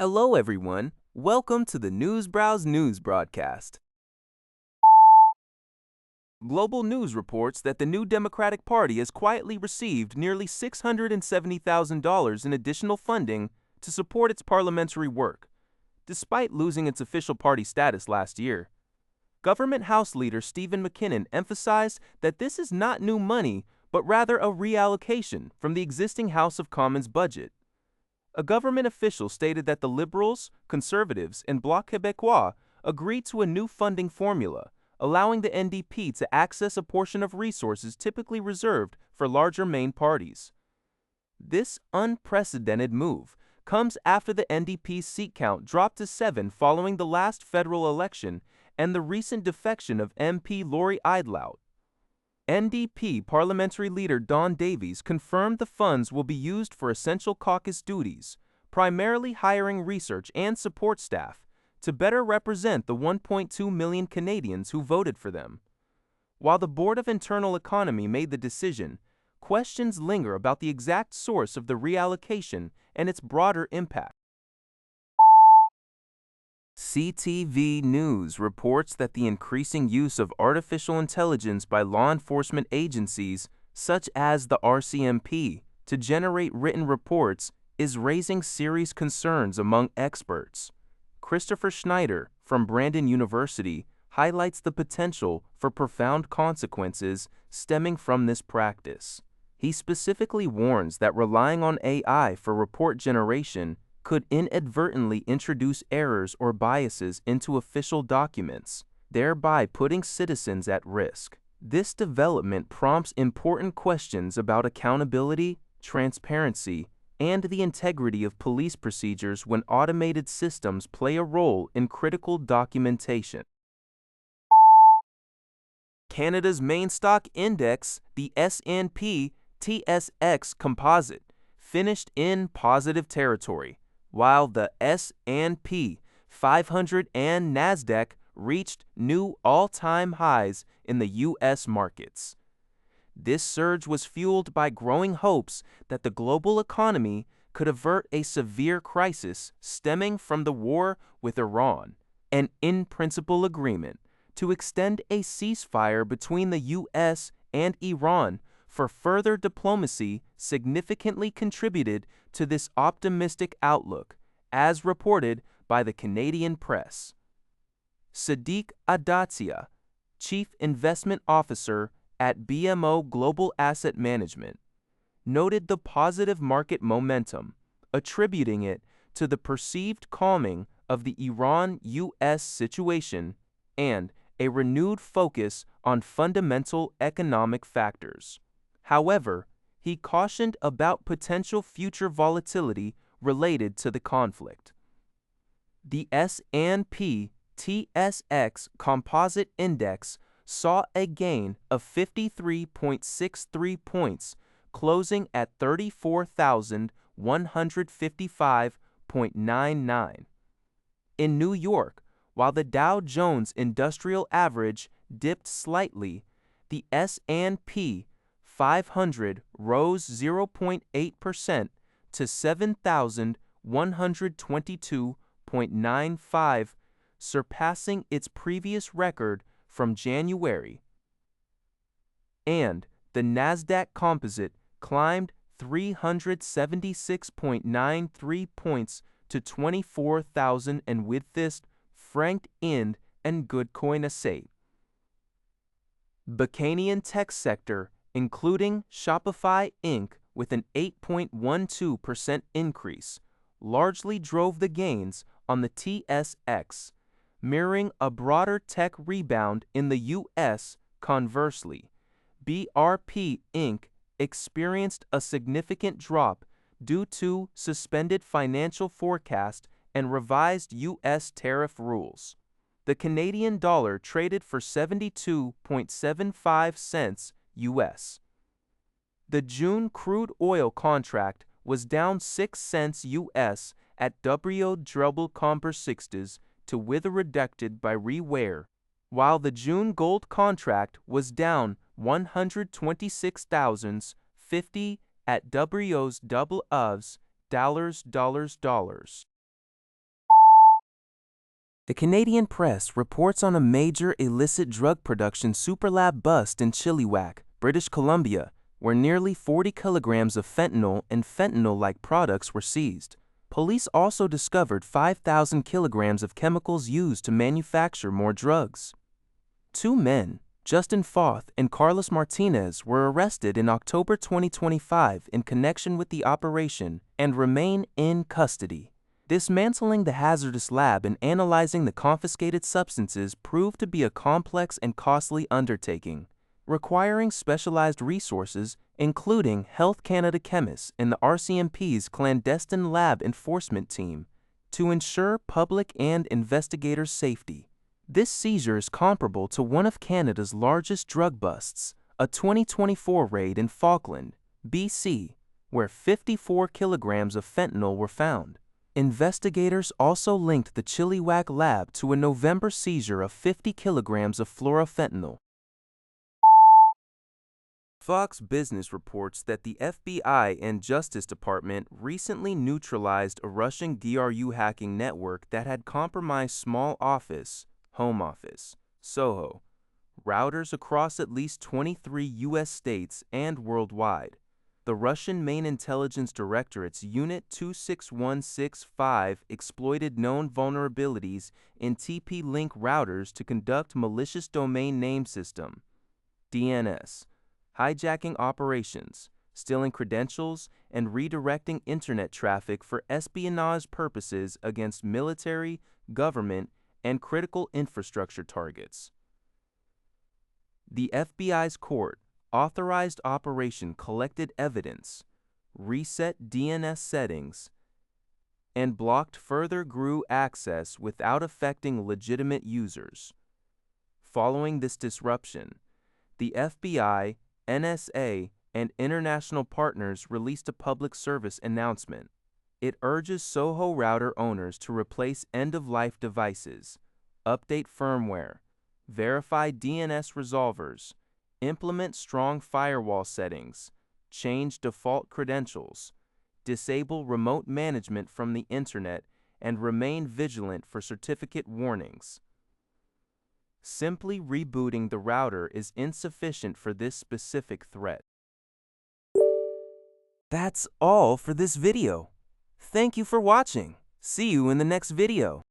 Hello, everyone. Welcome to the Newsbrowse News broadcast. Global News reports that the new Democratic Party has quietly received nearly $670,000 in additional funding to support its parliamentary work, despite losing its official party status last year. Government House Leader Stephen McKinnon emphasized that this is not new money, but rather a reallocation from the existing House of Commons budget. A government official stated that the Liberals, Conservatives, and Bloc Québécois agreed to a new funding formula, allowing the NDP to access a portion of resources typically reserved for larger main parties. This unprecedented move comes after the NDP's seat count dropped to 7 following the last federal election and the recent defection of MP Lori Eidlaut. NDP Parliamentary Leader Don Davies confirmed the funds will be used for essential caucus duties, primarily hiring research and support staff, to better represent the 1.2 million Canadians who voted for them. While the Board of Internal Economy made the decision, questions linger about the exact source of the reallocation and its broader impact. CTV News reports that the increasing use of artificial intelligence by law enforcement agencies, such as the RCMP, to generate written reports is raising serious concerns among experts. Christopher Schneider from Brandon University highlights the potential for profound consequences stemming from this practice. He specifically warns that relying on AI for report generation could inadvertently introduce errors or biases into official documents, thereby putting citizens at risk. This development prompts important questions about accountability, transparency, and the integrity of police procedures when automated systems play a role in critical documentation. Canada's main stock index, the S&P/TSX Composite, finished in positive territory, while the S&P 500 and NASDAQ reached new all-time highs in the U.S. markets. This surge was fueled by growing hopes that the global economy could avert a severe crisis stemming from the war with Iran, an in-principle agreement to extend a ceasefire between the U.S. and Iran for further diplomacy significantly contributed to this optimistic outlook, as reported by the Canadian press. Sadiq Adatia, Chief Investment Officer at BMO Global Asset Management, noted the positive market momentum, attributing it to the perceived calming of the Iran-U.S. situation and a renewed focus on fundamental economic factors. However, he cautioned about potential future volatility related to the conflict. The S&P/TSX Composite Index saw a gain of 53.63 points, closing at 34,155.99. In New York, while the Dow Jones Industrial Average dipped slightly, the S&P 500 rose 0.8% to 7,122.95, surpassing its previous record from January. And the NASDAQ Composite climbed 376.93 points to 24,000 and with this franked in and good coin asset. The Canadian tech sector, including Shopify Inc., with an 8.12% increase, largely drove the gains on the TSX, mirroring a broader tech rebound in the U.S. Conversely, BRP Inc. experienced a significant drop due to suspended financial forecast and revised U.S. tariff rules. The Canadian dollar traded for 72.75 cents U.S. The June crude oil contract was down 6 cents U.S. at $60 to wither reducted by rewire, while the June gold contract was down 126,050 at $. The Canadian press reports on a major illicit drug production superlab bust in Chilliwack, British Columbia, where nearly 40 kilograms of fentanyl and fentanyl-like products were seized. Police also discovered 5,000 kilograms of chemicals used to manufacture more drugs. Two men, Justin Foth and Carlos Martinez, were arrested in October 2025 in connection with the operation and remain in custody. Dismantling the hazardous lab and analyzing the confiscated substances proved to be a complex and costly undertaking, requiring specialized resources, including Health Canada chemists and the RCMP's clandestine lab enforcement team, to ensure public and investigators' safety. This seizure is comparable to one of Canada's largest drug busts, a 2024 raid in Falkland, BC, where 54 kilograms of fentanyl were found. Investigators also linked the Chilliwack lab to a November seizure of 50 kilograms of fluorofentanyl. Fox Business reports that the FBI and Justice Department recently neutralized a Russian GRU hacking network that had compromised small office, home office, SOHO, routers across at least 23 U.S. states and worldwide. The Russian Main Intelligence Directorate's Unit 26165 exploited known vulnerabilities in TP-Link routers to conduct malicious domain name system, DNS, hijacking operations, stealing credentials, and redirecting internet traffic for espionage purposes against military, government, and critical infrastructure targets. The FBI's court-authorized operation collected evidence, reset DNS settings, and blocked further GRU access without affecting legitimate users. Following this disruption, the FBI, NSA, and international partners released a public service announcement. It urges SOHO router owners to replace end-of-life devices, update firmware, verify DNS resolvers, implement strong firewall settings, change default credentials, disable remote management from the internet, and remain vigilant for certificate warnings. Simply rebooting the router is insufficient for this specific threat. That's all for this video. Thank you for watching. See you in the next video.